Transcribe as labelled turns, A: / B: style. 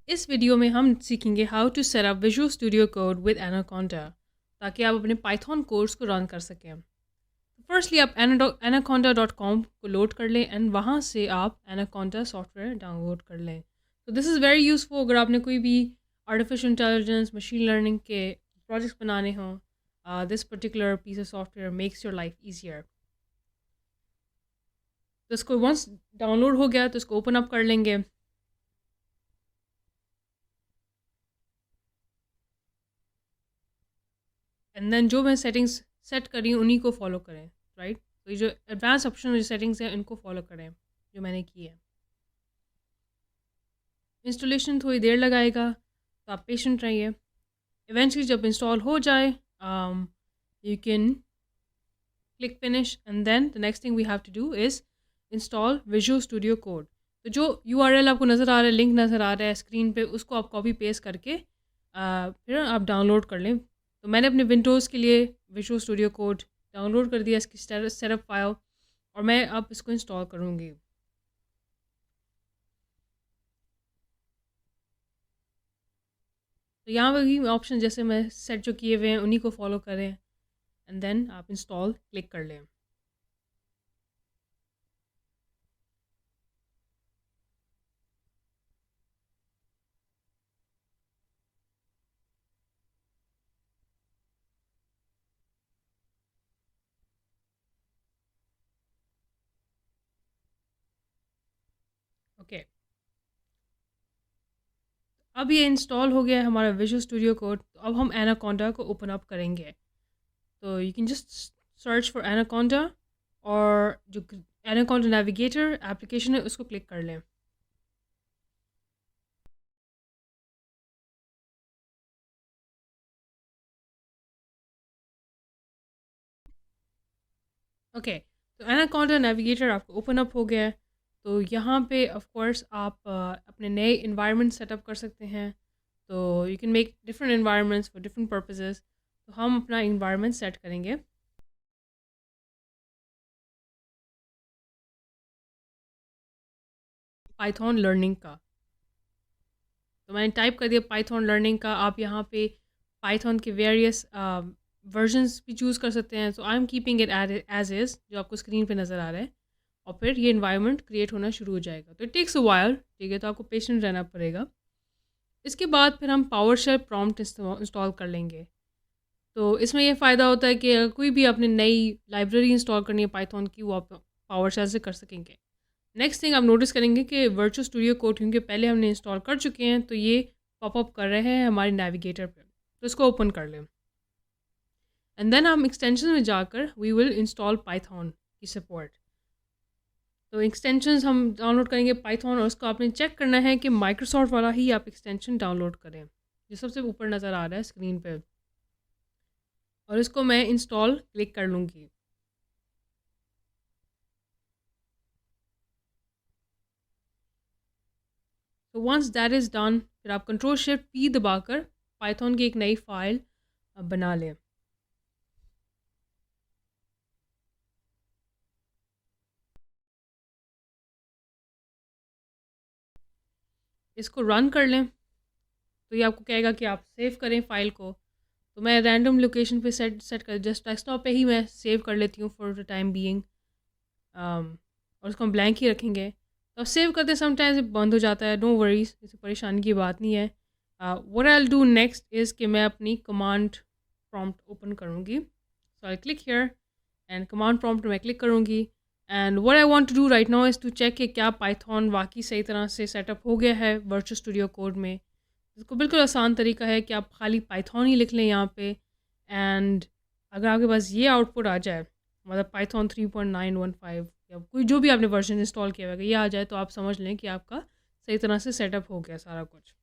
A: इस वीडियो में हम सीखेंगे how to set up Visual Studio Code with Anaconda ताकि आप अपने पाइथन कोर्स को रन कर सकें। फर्स्टली आप anaconda.com को लोड कर लें एंड वहाँ से आप एनाकोंडा सॉफ्टवेयर डाउनलोड कर लें। तो दिस इज़ वेरी यूज़फुल अगर आपने कोई भी आर्टिफिशियल इंटेलिजेंस मशीन लर्निंग के प्रोजेक्ट्स बनाने हों। This particular piece of software makes your life easier. तो इसको वंस डाउनलोड हो गया तो इसको ओपन अप कर लेंगे। एंड देन जो मैं सेटिंग्स सेट करी उन्हीं को फॉलो करें, राइट। तो ये जो एडवांस ऑप्शन सेटिंग्स हैं इनको फॉलो करें जो मैंने की है। इंस्टॉलेशन थोड़ी देर लगाएगा तो आप पेशेंट रहिए। इवेंचुअली जब इंस्टॉल हो जाए you can click finish and then the next thing we have to do is install Visual Studio Code. तो जो URL आपको नज़र आ रहा है, लिंक नज़र आ रहा है स्क्रीन पे, उसको आप कॉपी पेस्ट करके फिर आप डाउनलोड कर लें। तो मैंने अपने विंडोज़ के लिए विजुअल स्टूडियो कोड डाउनलोड कर दिया, इसकी सेटअप फाइल, और मैं अब इसको इंस्टॉल करूँगी। तो यहाँ पर भी ऑप्शन जैसे मैं सेट जो किए हुए हैं उन्हीं को फॉलो करें एंड देन आप इंस्टॉल क्लिक कर लें। ओके, अब ये इंस्टॉल हो गया है हमारा विजुअल स्टूडियो कोड। तो अब हम एनाकोंडा को ओपन अप करेंगे। तो you can just search for anaconda और जो एनाकोंडा नेविगेटर एप्लीकेशन है उसको क्लिक कर लें। ओके, तो एनाकोंडा नेविगेटर आपको ओपन अप हो गया है। तो यहाँ पे ऑफ कोर्स आप अपने नए इन्वायरमेंट सेटअप कर सकते हैं। तो you can make different environments for different purposes. तो हम अपना इन्वायरमेंट सेट करेंगे पाइथन लर्निंग का। तो मैंने टाइप कर दिया पाइथन लर्निंग का। आप यहाँ पे पाइथन के वेरियस वर्जन्स भी चूज़ कर सकते हैं। So I am keeping it as is, जो आपको स्क्रीन पे नज़र आ रहा है। और फिर ये इन्वायरमेंट क्रिएट होना शुरू हो जाएगा। तो इट टेक्स अ वाइल, ठीक है, तो आपको पेशेंट रहना पड़ेगा। इसके बाद फिर हम पावरशेल प्रॉम्प्ट इंस्टॉल कर लेंगे। तो इसमें यह फ़ायदा होता है कि अगर कोई भी आपने नई लाइब्रेरी इंस्टॉल करनी है पाइथन की, वो आप पावरशेल से कर सकेंगे। नेक्स्ट थिंग आप नोटिस करेंगे कि वर्चुअल स्टूडियो कोड क्योंकि पहले हमने इंस्टॉल कर चुके हैं तो ये पॉपअप कर रहे हैं हमारे नेविगेटर पे। तो इसको ओपन कर लें एंड देन हम एक्सटेंशन में जाकर वी विल इंस्टॉल पाइथन की सपोर्ट। तो एक्सटेंशंस हम डाउनलोड करेंगे पाइथन, और उसको आपने चेक करना है कि माइक्रोसॉफ्ट वाला ही आप एक्सटेंशन डाउनलोड करें जो सबसे ऊपर नज़र आ रहा है स्क्रीन पे, और इसको मैं इंस्टॉल क्लिक कर लूँगी। तो वंस दैट इज़ डन फिर आप Ctrl+Shift+P दबाकर पाइथन की एक नई फाइल बना लें। इसको रन कर लें तो ये आपको कहेगा कि आप सेव करें फ़ाइल को। तो मैं रैंडम लोकेशन पे सेट कर जस्ट डेस्कटॉप पे ही मैं सेव कर लेती हूँ फॉर द टाइम बीइंग, और उसको हम ब्लैंक ही रखेंगे। तो सेव करते समटाइम्स बंद हो जाता है, नो वरीज, इसे परेशानी की बात नहीं है। What I will do next is कि मैं अपनी कमांड प्रॉम्प्ट ओपन करूँगी। So I click here and command prompt में क्लिक करूँगी and what I want to do right now is to check कि क्या पाइथन वाकई सही तरह से सेटअप हो गया है वर्चुअल स्टूडियो कोड में। इसको बिल्कुल आसान तरीका है कि आप खाली पाइथन ही लिख लें यहाँ पे, एंड अगर आपके पास ये आउटपुट आ जाए, मतलब पाइथन 3.915 या कोई जो भी आपने वर्जन इंस्टॉल किया हुआ है ये आ जाए, तो आप समझ लें कि आपका सही तरह से सेटअप हो गया सारा कुछ।